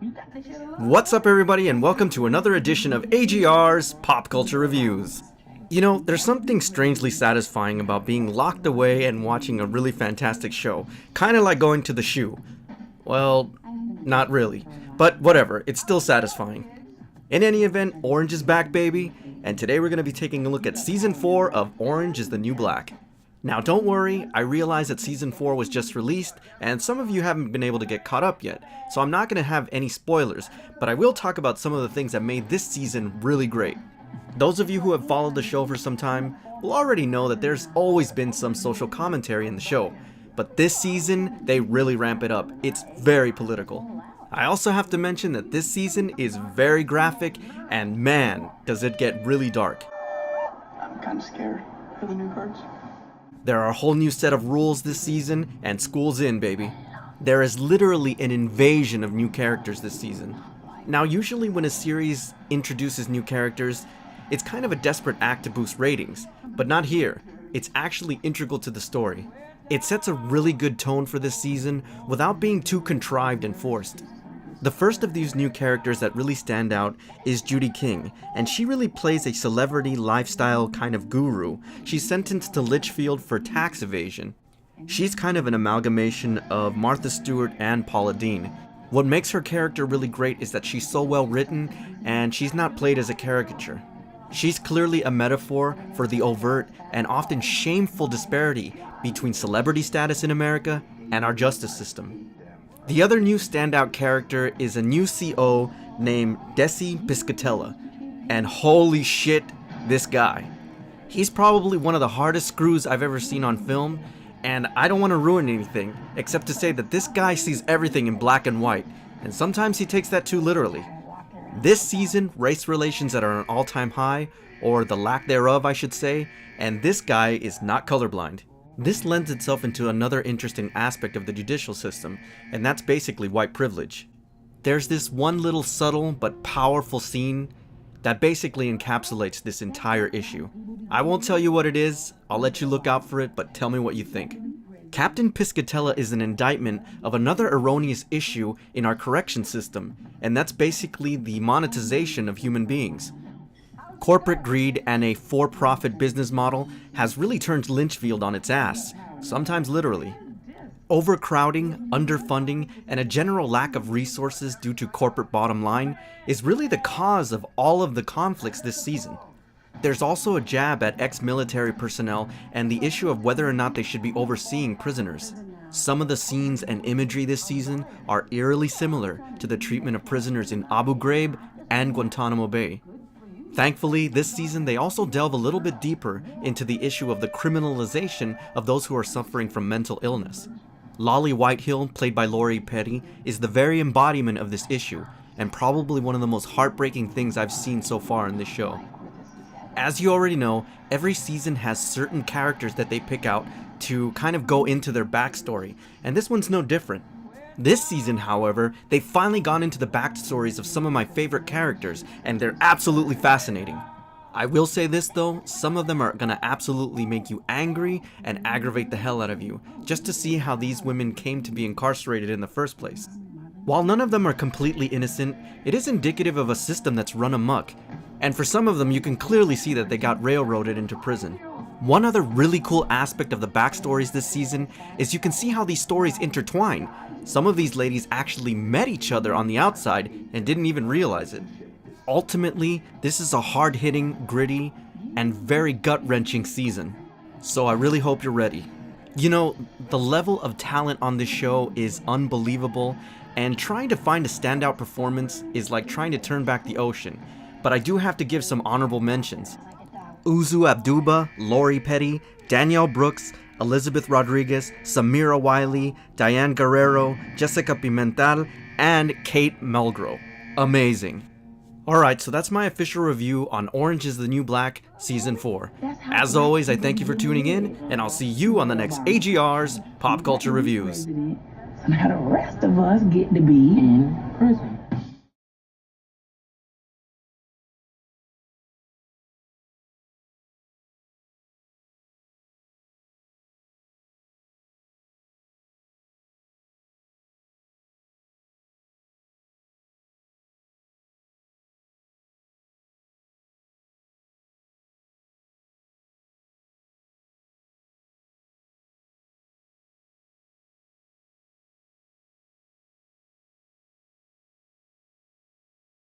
What's up everybody, and welcome to another edition of AGR's Pop Culture Reviews. You know, there's something strangely satisfying about being locked away and watching a really fantastic show. Kinda like going to the shoe. Well, not really. But whatever, it's still satisfying. In any event, Orange is back, baby. And today we're going to be taking a look at Season 4 of Orange is the New Black. Now don't worry, I realize that Season 4 was just released, and some of you haven't been able to get caught up yet, so I'm not going to have any spoilers, but I will talk about some of the things that made this season really great. Those of you who have followed the show for some time will already know that there's always been some social commentary in the show, but this season, they really ramp it up. It's very political. I also have to mention that this season is very graphic, and man, does it get really dark. I'm kind of scared for the new cards. There are a whole new set of rules this season, and school's in, baby. There is literally an invasion of new characters this season. Now, usually when a series introduces new characters, it's kind of a desperate act to boost ratings, but not here. It's actually integral to the story. It sets a really good tone for this season without being too contrived and forced. The first of these new characters that really stand out is Judy King, and she really plays a celebrity lifestyle kind of guru. She's sentenced to Litchfield for tax evasion. She's kind of an amalgamation of Martha Stewart and Paula Deen. What makes her character really great is that she's so well written, and she's not played as a caricature. She's clearly a metaphor for the overt and often shameful disparity between celebrity status in America and our justice system. The other new standout character is a new CO named Desi Piscatella, and holy shit, this guy. He's probably one of the hardest screws I've ever seen on film, and I don't want to ruin anything, except to say that this guy sees everything in black and white, and sometimes he takes that too literally. This season, race relations that are an all-time high, or the lack thereof I should say, and this guy is not colorblind. This lends itself into another interesting aspect of the judicial system, and that's basically white privilege. There's this one little subtle but powerful scene that basically encapsulates this entire issue. I won't tell you what it is, I'll let you look out for it, but tell me what you think. Captain Piscatella is an indictment of another erroneous issue in our correction system, and that's basically the monetization of human beings. Corporate greed and a for-profit business model has really turned Litchfield on its ass, sometimes literally. Overcrowding, underfunding, and a general lack of resources due to corporate bottom line is really the cause of all of the conflicts this season. There's also a jab at ex-military personnel and the issue of whether or not they should be overseeing prisoners. Some of the scenes and imagery this season are eerily similar to the treatment of prisoners in Abu Ghraib and Guantanamo Bay. Thankfully, this season they also delve a little bit deeper into the issue of the criminalization of those who are suffering from mental illness. Lolly Whitehill, played by Lori Petty, is the very embodiment of this issue, and probably one of the most heartbreaking things I've seen so far in this show. As you already know, every season has certain characters that they pick out to kind of go into their backstory, and this one's no different. This season, however, they've finally gone into the backstories of some of my favorite characters, and they're absolutely fascinating. I will say this though, some of them are gonna absolutely make you angry and aggravate the hell out of you, just to see how these women came to be incarcerated in the first place. While none of them are completely innocent, it is indicative of a system that's run amok, and for some of them you can clearly see that they got railroaded into prison. One other really cool aspect of the backstories this season is you can see how these stories intertwine. Some of these ladies actually met each other on the outside and didn't even realize it. Ultimately, this is a hard-hitting, gritty, and very gut-wrenching season. So I really hope you're ready. You know, the level of talent on this show is unbelievable, and trying to find a standout performance is like trying to turn back the ocean. But I do have to give some honorable mentions. Uzu Abduba, Lori Petty, Danielle Brooks, Elizabeth Rodriguez, Samira Wiley, Diane Guerrero, Jessica Pimentel, and Kate Mulgrew. Amazing. Alright, so that's my official review on Orange is the New Black Season 4. As always, I thank you for tuning in, and I'll see you on the next AGR's Pop Culture Reviews. So now the rest of us get to be in prison.